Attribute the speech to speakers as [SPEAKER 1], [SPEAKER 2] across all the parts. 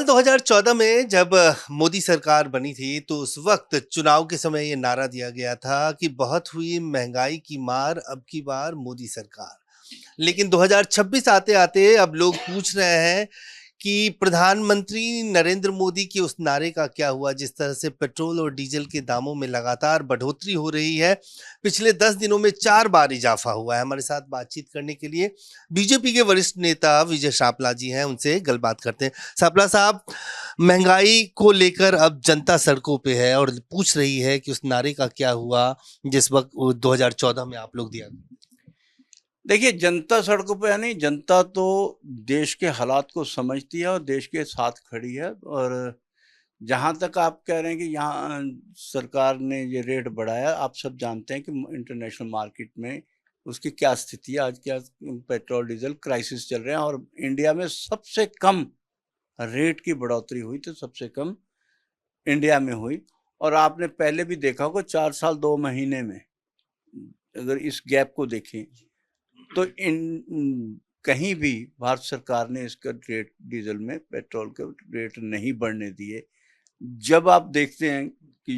[SPEAKER 1] साल 2014 में जब मोदी सरकार बनी थी तो उस वक्त चुनाव के समय ये नारा दिया गया था कि बहुत हुई महंगाई की मार, अब की बार मोदी सरकार। लेकिन 2026 आते-आते अब लोग पूछ रहे हैं कि प्रधानमंत्री नरेंद्र मोदी के उस नारे का क्या हुआ? जिस तरह से पेट्रोल और डीजल के दामों में लगातार बढ़ोतरी हो रही है। पिछले 10 दिनों में 4 बार इजाफा हुआ है। हमारे साथ बातचीत करने के लिए बीजेपी के वरिष्ठ नेता विजय शापला जी हैं, उनसे गलबात करते हैं। शापला साहब, महंगाई को लेकर अब जनता सड़कों पे है और पूछ रही है कि उस नारे का क्या हुआ जिस वक़्त 2014 में आप लोग दिया।
[SPEAKER 2] देखिए, जनता सड़कों पे है नहीं। जनता तो देश के हालात को समझती है और देश के साथ खड़ी है। और जहाँ तक आप कह रहे हैं कि यहाँ सरकार ने ये रेट बढ़ाया, आप सब जानते हैं कि इंटरनेशनल मार्केट में उसकी क्या स्थिति है। आज क्या पेट्रोल डीजल क्राइसिस चल रहे हैं और इंडिया में सबसे कम रेट की बढ़ोतरी हुई तो सबसे कम इंडिया में हुई। और आपने पहले भी देखा होगा 4 साल 2 महीने में, अगर इस गैप को देखें तो कहीं भी भारत सरकार ने इसका रेट, डीजल में पेट्रोल के रेट नहीं बढ़ने दिए। जब आप देखते हैं कि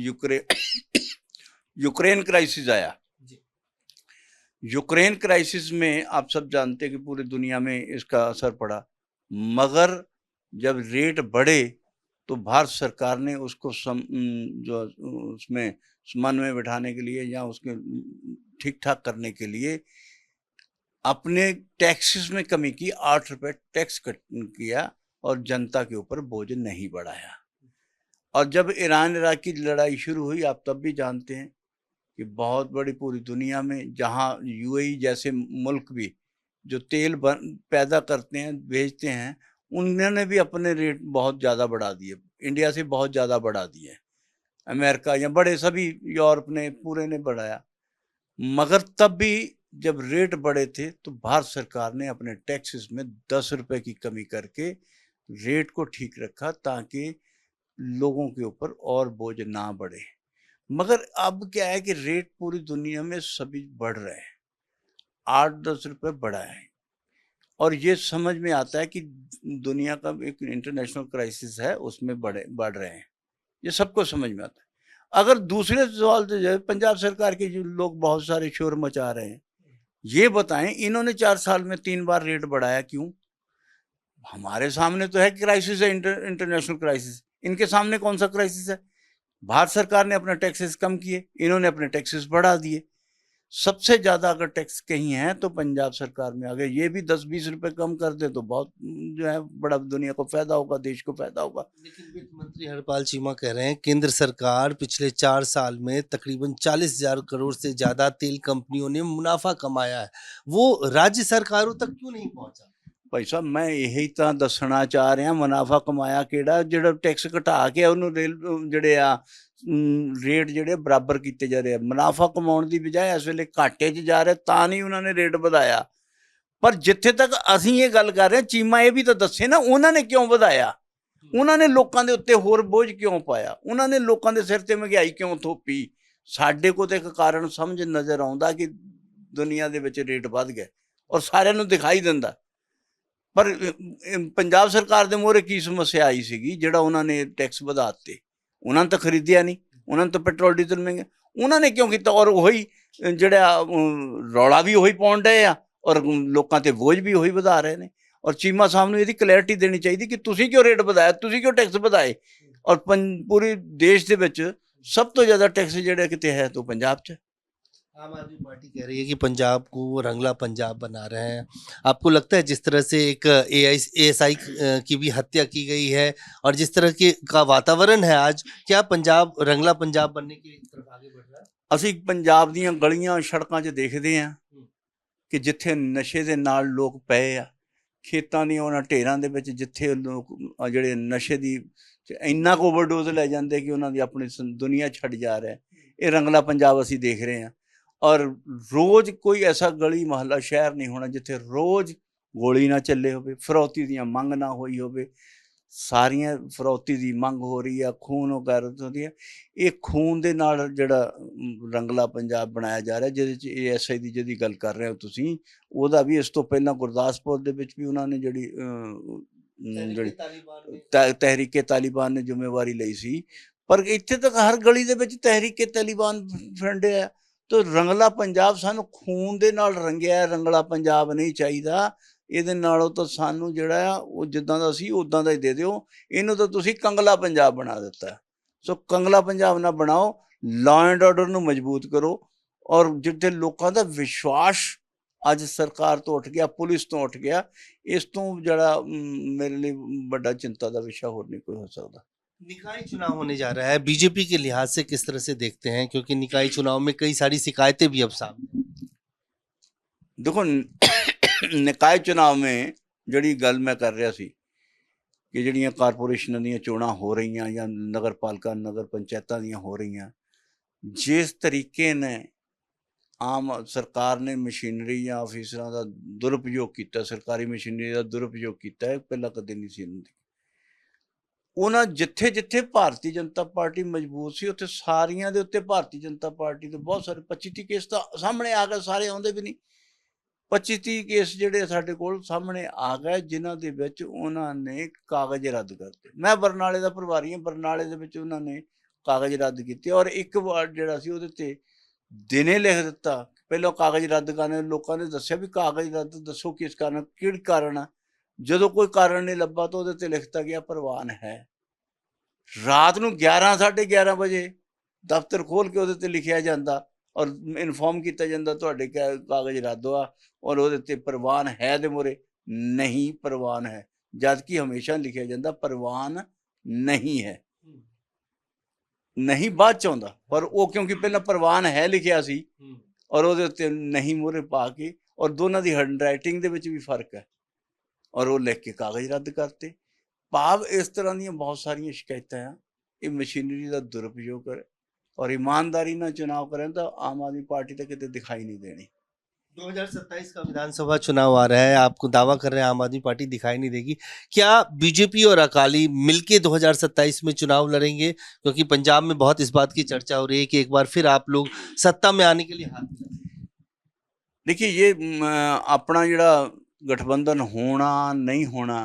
[SPEAKER 2] यूक्रेन क्राइसिस आया, यूक्रेन क्राइसिस में आप सब जानते हैं कि पूरी दुनिया में इसका असर पड़ा। मगर जब रेट बढ़े तो भारत सरकार ने उसको जो उसमें समन्वय बिठाने के लिए या उसके ठीक ठाक करने के लिए अपने टैक्सेस में कमी की। 8 रुपए टैक्स कट किया और जनता के ऊपर बोझ नहीं बढ़ाया। और जब ईरान इराक की लड़ाई शुरू हुई, आप तब भी जानते हैं कि बहुत बड़ी पूरी दुनिया में, जहां यूएई जैसे मुल्क भी जो तेल पैदा करते हैं, बेचते हैं, उन्होंने भी अपने रेट बहुत ज़्यादा बढ़ा दिए, इंडिया से बहुत ज़्यादा बढ़ा दिए। अमेरिका या बड़े सभी यूरोप ने, पूरे ने बढ़ाया। मगर तब भी जब रेट बढ़े थे तो भारत सरकार ने अपने टैक्सेस में 10 रुपए की कमी करके रेट को ठीक रखा ताकि लोगों के ऊपर और बोझ ना बढ़े। मगर अब क्या है कि रेट पूरी दुनिया में सभी बढ़ रहे हैं, 8-10 रुपए बढ़ा है। और ये समझ में आता है कि दुनिया का एक इंटरनेशनल क्राइसिस है, उसमें बढ़ रहे हैं, ये सबको समझ में आता है। अगर दूसरे सवाल तो जो है, पंजाब सरकार के जो लोग बहुत सारे शोर मचा रहे हैं, ये बताएं इन्होंने 4 साल में 3 बार रेट बढ़ाया क्यों? हमारे सामने तो है क्राइसिस है, इंटरनेशनल क्राइसिस। इनके सामने कौन सा क्राइसिस है? भारत सरकार ने अपने टैक्सेस कम किए, इन्होंने अपने टैक्सेस बढ़ा दिए। सबसे ज्यादा अगर टैक्स कहीं है तो पंजाब सरकार में। अगर ये भी 10-20 रुपए कम कर दे तो बहुत जो है बड़ा दुनिया को फायदा होगा, देश को फायदा होगा।
[SPEAKER 1] लेकिन वित्त मंत्री हरपाल चीमा कह रहे हैं केंद्र सरकार पिछले 4 साल में तकरीबन 40,000 करोड़ से ज्यादा तेल कंपनियों ने मुनाफा कमाया है, वो राज्य सरकारों तक क्यों नहीं पहुंचा?
[SPEAKER 2] भाई साहब, मैं यही ਤਾਂ ਦੱਸਣਾ ਚਾਹ ਰਿਹਾ, ਮੁਨਾਫਾ ਕਮਾਇਆ ਕਿਹੜਾ? ਜਿਹੜਾ ਟੈਕਸ ਘਟਾ ਕੇ ਉਹਨੂੰ ਜਿਹੜੇ ਆ ਰੇਟ ਜਿਹੜੇ ਬਰਾਬਰ ਕੀਤੇ ਜਾ ਰਹੇ ਆ। ਮੁਨਾਫਾ ਕਮਾਉਣ ਦੀ ਬਜਾਏ ਇਸ ਵੇਲੇ ਘਾਟੇ 'ਚ ਜਾ ਰਿਹਾ, ਤਾਂ ਨਹੀਂ ਉਹਨਾਂ ਨੇ ਰੇਟ ਵਧਾਇਆ। ਪਰ ਜਿੱਥੇ ਤੱਕ ਅਸੀਂ ਇਹ ਗੱਲ ਕਰ ਰਹੇ ਹਾਂ, ਚੀਮਾ ਇਹ ਵੀ ਤਾਂ ਦੱਸੇ ਨਾ ਉਹਨਾਂ ਨੇ ਕਿਉਂ ਵਧਾਇਆ। ਉਹਨਾਂ ਨੇ ਲੋਕਾਂ ਦੇ ਉੱਤੇ ਹੋਰ ਬੋਝ ਕਿਉਂ ਪਾਇਆ, ਉਹਨਾਂ ਨੇ ਲੋਕਾਂ ਦੇ ਸਿਰ ਤੇ ਮਹਿੰਗਾਈ ਕਿਉਂ ਥੋਪੀ। ਸਾਡੇ ਕੋਲ ਤਾਂ ਇੱਕ ਕਾਰਨ ਸਮਝ ਨਜ਼ਰ ਆਉਂਦਾ ਕਿ ਦੁਨੀਆ ਦੇ ਵਿੱਚ ਰੇਟ ਵੱਧ ਗਏ ਔਰ ਸਾਰਿਆਂ ਨੂੰ ਦਿਖਾਈ ਦਿੰਦਾ। ਪਰ ਪੰਜਾਬ ਸਰਕਾਰ ਦੇ ਮੂਹਰੇ ਕੀ ਸਮੱਸਿਆ ਆਈ ਸੀਗੀ ਜਿਹੜਾ ਉਹਨਾਂ ਨੇ ਟੈਕਸ ਵਧਾ ਦਿੱਤੇ? ਉਹਨਾਂ ਨੇ ਤਾਂ ਖਰੀਦਿਆ ਨਹੀਂ, ਉਹਨਾਂ ਨੇ ਤਾਂ ਪੈਟਰੋਲ ਡੀਜ਼ਲ ਮਹਿੰਗਾ, ਉਹਨਾਂ ਨੇ ਕਿਉਂ ਕੀਤਾ? ਔਰ ਉਹੀ ਜਿਹੜਾ ਰੌਲਾ ਵੀ ਉਹੀ ਪਾਉਣ ਡਏ ਆ ਔਰ ਲੋਕਾਂ ਤੇ ਬੋਝ ਵੀ ਉਹੀ ਵਧਾ ਰਹੇ ਨੇ। ਔਰ ਚੀਮਾ ਸਾਹਿਬ ਨੂੰ ਇਹਦੀ ਕਲੈਰਿਟੀ ਦੇਣੀ ਚਾਹੀਦੀ ਕਿ ਤੁਸੀਂ ਕਿਉਂ ਰੇਟ ਵਧਾਇਆ, ਤੁਸੀਂ ਕਿਉਂ ਟੈਕਸ ਵਧਾਏ। ਔਰ ਪੂਰੇ ਦੇਸ਼ ਦੇ ਵਿੱਚ ਸਭ ਤੋਂ ਜ਼ਿਆਦਾ ਟੈਕਸ ਜਿਹੜਾ ਕਿਤੇ ਹੈ तो पंजाब 'ਚ।
[SPEAKER 1] आम आदमी पार्टी कह रही है कि पंजाब को वो रंगला पंजाब बना रहे हैं। आपको लगता है जिस तरह से एक एएसआई की भी हत्या की गई है और जिस तरह के का वातावरण है आज, क्या पंजाब रंगला पंजाब बनने की तरफ आगे बढ़ रहा है?
[SPEAKER 2] ਅਸੀਂ ਪੰਜਾਬ ਦੀਆਂ ਗਲੀਆਂ ਸੜਕਾਂ 'ਚ ਦੇਖਦੇ ਹਾਂ ਕਿ ਜਿੱਥੇ ਨਸ਼ੇ ਦੇ ਨਾਲ ਲੋਕ ਪਏ ਆ, ਖੇਤਾਂ ਦੀਆਂ ਉਹਨਾਂ ਢੇਰਾਂ ਦੇ ਵਿੱਚ ਜਿੱਥੇ ਲੋਕ ਜਿਹੜੇ ਨਸ਼ੇ ਦੀ ਇੰਨਾ ਕੁ ਓਵਰਡੋਜ਼ ਲੈ ਜਾਂਦੇ ਕਿ ਉਹਨਾਂ ਦੀ ਆਪਣੀ ਦੁਨੀਆ ਛੱਡ ਜਾ ਰਿਹਾ। ਇਹ ਰੰਗਲਾ ਪੰਜਾਬ ਅਸੀਂ ਦੇਖ ਰਹੇ ਹਾਂ। ਔਰ ਰੋਜ਼ ਕੋਈ ਐਸਾ ਗਲੀ ਮਹੱਲਾ ਸ਼ਹਿਰ ਨਹੀਂ ਹੋਣਾ ਜਿੱਥੇ ਰੋਜ਼ ਗੋਲੀ ਨਾ ਚੱਲੇ ਹੋਵੇ, ਫਰੌਤੀ ਦੀਆਂ ਮੰਗ ਨਾ ਹੋਈ ਹੋਵੇ। ਸਾਰੀਆਂ ਫਰੌਤੀ ਦੀ ਮੰਗ ਹੋ ਰਹੀ ਆ, ਖੂਨ ਵਗੈਰਤ ਹੁੰਦੀ ਹੈ। ਇਹ ਖੂਨ ਦੇ ਨਾਲ ਜਿਹੜਾ ਰੰਗਲਾ ਪੰਜਾਬ ਬਣਾਇਆ ਜਾ ਰਿਹਾ, ਜਿਹਦੇ 'ਚ ASI ਦੀ ਜਿਹਦੀ ਗੱਲ ਕਰ ਰਹੇ ਹੋ ਤੁਸੀਂ, ਉਹਦਾ ਵੀ ਇਸ ਤੋਂ ਪਹਿਲਾਂ ਗੁਰਦਾਸਪੁਰ ਦੇ ਵਿੱਚ ਵੀ ਉਹਨਾਂ ਨੇ ਜਿਹੜੀ ਜਿਹੜੀ ਤਹਿਰੀਕੇ ਤਾਲਿਬਾਨ ਨੇ ਜ਼ਿੰਮੇਵਾਰੀ ਲਈ ਸੀ। ਪਰ ਇੱਥੇ ਤੱਕ ਹਰ ਗਲੀ ਦੇ ਵਿੱਚ ਤਹਿਰੀਕੇ ਤਾਲਿਬਾਨ ਫੰਡਿਆ। ਤੋ ਰੰਗਲਾ ਪੰਜਾਬ ਸਾਨੂੰ ਖੂਨ ਦੇ ਨਾਲ ਰੰਗਿਆ, ਰੰਗਲਾ ਪੰਜਾਬ ਨਹੀਂ ਚਾਹੀਦਾ। ਇਹਦੇ ਨਾਲੋਂ ਤਾਂ ਸਾਨੂੰ ਜਿਹੜਾ ਆ ਉਹ ਜਿੱਦਾਂ ਦਾ ਸੀ ਉੱਦਾਂ ਦਾ ਹੀ ਦੇ ਦਿਓ। ਇਹਨੂੰ ਤਾਂ ਤੁਸੀਂ ਕੰਗਲਾ ਪੰਜਾਬ ਬਣਾ ਦਿੱਤਾ। ਸੋ ਕੰਗਲਾ ਪੰਜਾਬ ਨਾ ਬਣਾਓ, ਲਾਅ ਐਂਡ ਆਰਡਰ ਨੂੰ ਮਜ਼ਬੂਤ ਕਰੋ। ਔਰ ਜਿੱਥੇ ਲੋਕਾਂ ਦਾ ਵਿਸ਼ਵਾਸ ਅੱਜ ਸਰਕਾਰ ਤੋਂ ਉੱਠ ਗਿਆ, ਪੁਲਿਸ ਤੋਂ ਉੱਠ ਗਿਆ, ਇਸ ਤੋਂ ਜਿਹੜਾ मेरे लिए बड़ा चिंता का विषय और नहीं कोई हो सकता।
[SPEAKER 1] निकाय चुनाव होने जा रहा है, बीजेपी के लिहाज से किस तरह से देखते हैं, क्योंकि निकाय चुनाव में कई सारी शिकायतें भी अब सामने हैं।
[SPEAKER 2] देखो निकाय चुनाव में ਜਿਹੜੀ ਗੱਲ ਮੈਂ ਕਰ ਰਿਹਾ ਸੀ ਕਿ ਜਿਹੜੀਆਂ ਕਾਰਪੋਰੇਸ਼ਨਾਂ ਦੀਆਂ ਚੋਣਾਂ ਹੋ ਰਹੀਆਂ ਜਾਂ ਨਗਰ ਪਾਲਿਕਾ ਨਗਰ ਪੰਚਾਇਤਾਂ ਦੀਆਂ ਹੋ ਰਹੀਆਂ, ਜਿਸ ਤਰੀਕੇ ਨੇ ਆਮ ਸਰਕਾਰ ਨੇ ਮਸ਼ੀਨਰੀ ਜਾਂ ਅਫੀਸਰਾਂ ਦਾ ਦੁਰਉਪਯੋਗ ਕੀਤਾ, ਸਰਕਾਰੀ ਮਸ਼ੀਨਰੀ ਦਾ ਦੁਰਉਪਯੋਗ ਕੀਤਾ ਹੈ, ਪਹਿਲਾਂ ਕਦੇ ਨਹੀਂ ਸੀ ਹੁੰਦੀ। ਉਹਨਾਂ ਜਿੱਥੇ ਜਿੱਥੇ ਭਾਰਤੀ ਜਨਤਾ ਪਾਰਟੀ ਮਜ਼ਬੂਤ ਸੀ ਉੱਥੇ ਸਾਰੀਆਂ ਦੇ ਉੱਤੇ ਭਾਰਤੀ ਜਨਤਾ ਪਾਰਟੀ ਦੇ ਬਹੁਤ ਸਾਰੇ 25-30 ਕੇਸ ਤਾਂ ਸਾਹਮਣੇ ਆ ਗਏ, ਸਾਰੇ ਆਉਂਦੇ ਵੀ ਨਹੀਂ। 25-30 ਕੇਸ ਜਿਹੜੇ ਸਾਡੇ ਕੋਲ ਸਾਹਮਣੇ ਆ ਗਏ ਜਿਨ੍ਹਾਂ ਦੇ ਵਿੱਚ ਉਹਨਾਂ ਨੇ ਕਾਗਜ਼ ਰੱਦ ਕਰਤੇ। ਮੈਂ ਬਰਨਾਲੇ ਦਾ ਪ੍ਰਭਾਰੀ ਹਾਂ, ਬਰਨਾਲੇ ਦੇ ਵਿੱਚ ਉਹਨਾਂ ਨੇ ਕਾਗਜ਼ ਰੱਦ ਕੀਤੇ ਔਰ ਇੱਕ ਵਾਰ ਜਿਹੜਾ ਸੀ ਉਹਦੇ ਤੇ ਦਿਨੇ ਲਿਖ ਦਿੱਤਾ। ਪਹਿਲਾਂ ਕਾਗਜ਼ ਰੱਦ ਕਰਨੇ, ਲੋਕਾਂ ਨੇ ਦੱਸਿਆ ਵੀ ਕਾਗਜ਼ ਰੱਦ ਦੱਸੋ ਕਿਸ ਕਾਰਨ, ਕਿਹੜਾ ਕਾਰਨ ਆ। ਜਦੋਂ ਕੋਈ ਕਾਰਨ ਨਹੀਂ ਲੱਭਾ ਤਾਂ ਉਹਦੇ ਤੇ ਲਿਖਤਾ ਗਿਆ ਪ੍ਰਵਾਨ ਹੈ। ਰਾਤ ਨੂੰ 11-11:30 ਵਜੇ ਦਫ਼ਤਰ ਖੋਲ ਕੇ ਉਹਦੇ ਤੇ ਲਿਖਿਆ ਜਾਂਦਾ ਔਰ ਇਨਫੋਰਮ ਕੀਤਾ ਜਾਂਦਾ ਤੁਹਾਡੇ ਕਾਗਜ਼ ਰੱਦ ਹੋਆ ਔਰ ਉਹਦੇ ਤੇ ਪ੍ਰਵਾਨ ਹੈ ਦੇ ਮੂਹਰੇ ਨਹੀਂ ਪ੍ਰਵਾਨ ਹੈ, ਜਦ ਕਿ ਹਮੇਸ਼ਾ ਲਿਖਿਆ ਜਾਂਦਾ ਪ੍ਰਵਾਨ ਨਹੀਂ ਹੈ। ਨਹੀਂ ਬਾਅਦ ਚ ਆਉਂਦਾ, ਪਰ ਉਹ ਕਿਉਂਕਿ ਪਹਿਲਾਂ ਪ੍ਰਵਾਨ ਹੈ ਲਿਖਿਆ ਸੀ ਔਰ ਉਹਦੇ ਉੱਤੇ ਨਹੀਂ ਮੂਹਰੇ ਪਾ ਕੇ, ਔਰ ਦੋਨਾਂ ਦੀ ਹੈਂਡਰਾਈਟਿੰਗ ਦੇ ਵਿੱਚ ਵੀ ਫਰਕ ਹੈ, ਔਰ ਉਹ ਲਿਖ ਕੇ ਕਾਗਜ਼ ਰੱਦ ਕਰਤੇ। ਭਾਵ ਇਸ ਤਰ੍ਹਾਂ ਦੀਆਂ ਬਹੁਤ ਸਾਰੀਆਂ ਸ਼ਿਕਾਇਤਾਂ ਆ। ਇਹ ਮਸ਼ੀਨਰੀ ਦਾ ਦੁਰਉਪਯੋਗ करे और ईमानदारी ना चुनाव करें तो आम आदमी पार्टी तक कितने दिखाई नहीं देनी।
[SPEAKER 1] 2027 का विधानसभा चुनाव आ रहा है, आपको दावा कर रहे हैं आम आदमी पार्टी दिखाई नहीं देगी। क्या बीजेपी और अकाली मिलके 2027 में चुनाव लड़ेंगे, क्योंकि पंजाब में बहुत इस बात की चर्चा हो रही है कि एक बार फिर आप लोग सत्ता में आने के लिए हाथ मिलाएं?
[SPEAKER 2] देखिए ये अपना ਜਿਹੜਾ गठबंधन होना नहीं होना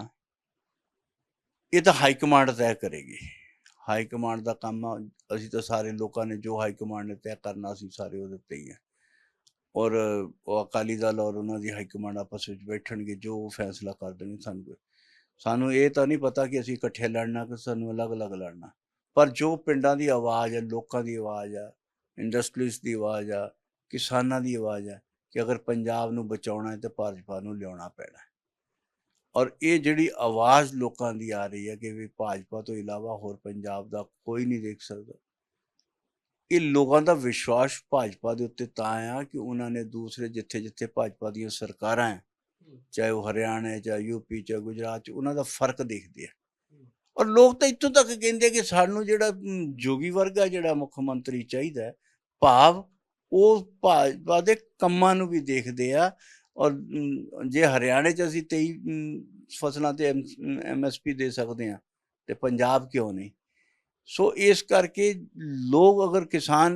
[SPEAKER 2] ये तो हाईकमांड तय करेगी। हाईकमांड का काम असी तो सारे लोगों ने जो हाईकमांड ने तय करना असी सारे वो ही है और अकाली दल और उन्होंने हाईकमांड आपस में बैठणगे जो फैसला कर देंगे। सानू ये तो नहीं पता कि असी इकट्ठे लड़ना कि सानू अलग अलग लड़ना, पर जो पिंडां दी आवाज़ है, लोगों की आवाज़ है, इंडस्ट्रीज की आवाज़ है, किसानों की आवाज़ है कि अगर पंजाब नू बचाउणा है तो भाजपा नू लियाउणा पैना है। और ये जिहड़ी आवाज़ लोगों की आ रही है कि भी भाजपा तो इलावा होर पंजाब का कोई नहीं देख सकता, ये लोगों का विश्वास भाजपा के उत्ते तां आ कि उन्होंने दूसरे जिथे जिथे भाजपा दी सरकारां हैं, चाहे वो हरियाणा चाहे यूपी चाहे गुजरात, उन्हों का फर्क देखते हैं। और लोग तो इत्थों तक कहते कि सानू जिहड़ा जोगी वर्ग है जिहड़ा मुख मंत्री चाहिए है, भाव वो भाजपा के कामां नूं भी देखते हैं। और जे हरियाणे च असीं 23 फसलों ते MSP दे सकते हैं तो पंजाब क्यों नहीं। सो इस करके लोग अगर किसान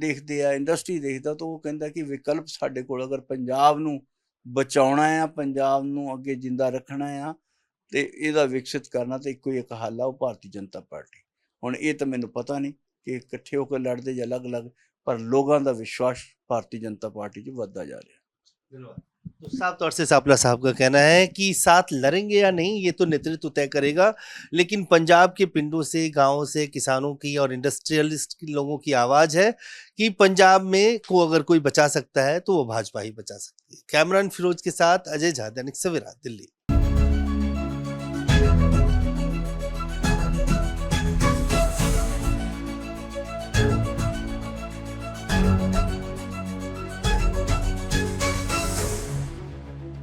[SPEAKER 2] देखते हैं, इंडस्ट्री देखता, तो वो कहता कि विकल्प साडे कोल अगर पंजाब नूं बचाउणा है, पंजाब नूं अगे जिंदा रखना है तो इहदा विकसित करना तो इक्को एक हल आ, वो भारतीय जनता पार्टी। हुण ये तो मैनूं पता नहीं कि इकट्ठे होकर लड़ते या अलग अलग, पर लोगों का विश्वास भारतीय जनता पार्टी च वधदा जा रहा।
[SPEAKER 1] तो साफ तौर से सापला साहब का कहना है कि साथ लड़ेंगे या नहीं ये तो नेतृत्व तय करेगा, लेकिन पंजाब के पिंडों से, गांवों से, किसानों की और इंडस्ट्रियलिस्ट की लोगों की आवाज है कि पंजाब में को अगर कोई बचा सकता है तो वो भाजपा ही बचा सकती है। कैमरान फिरोज के साथ अजय झा, दैनिक सवेरा, दिल्ली।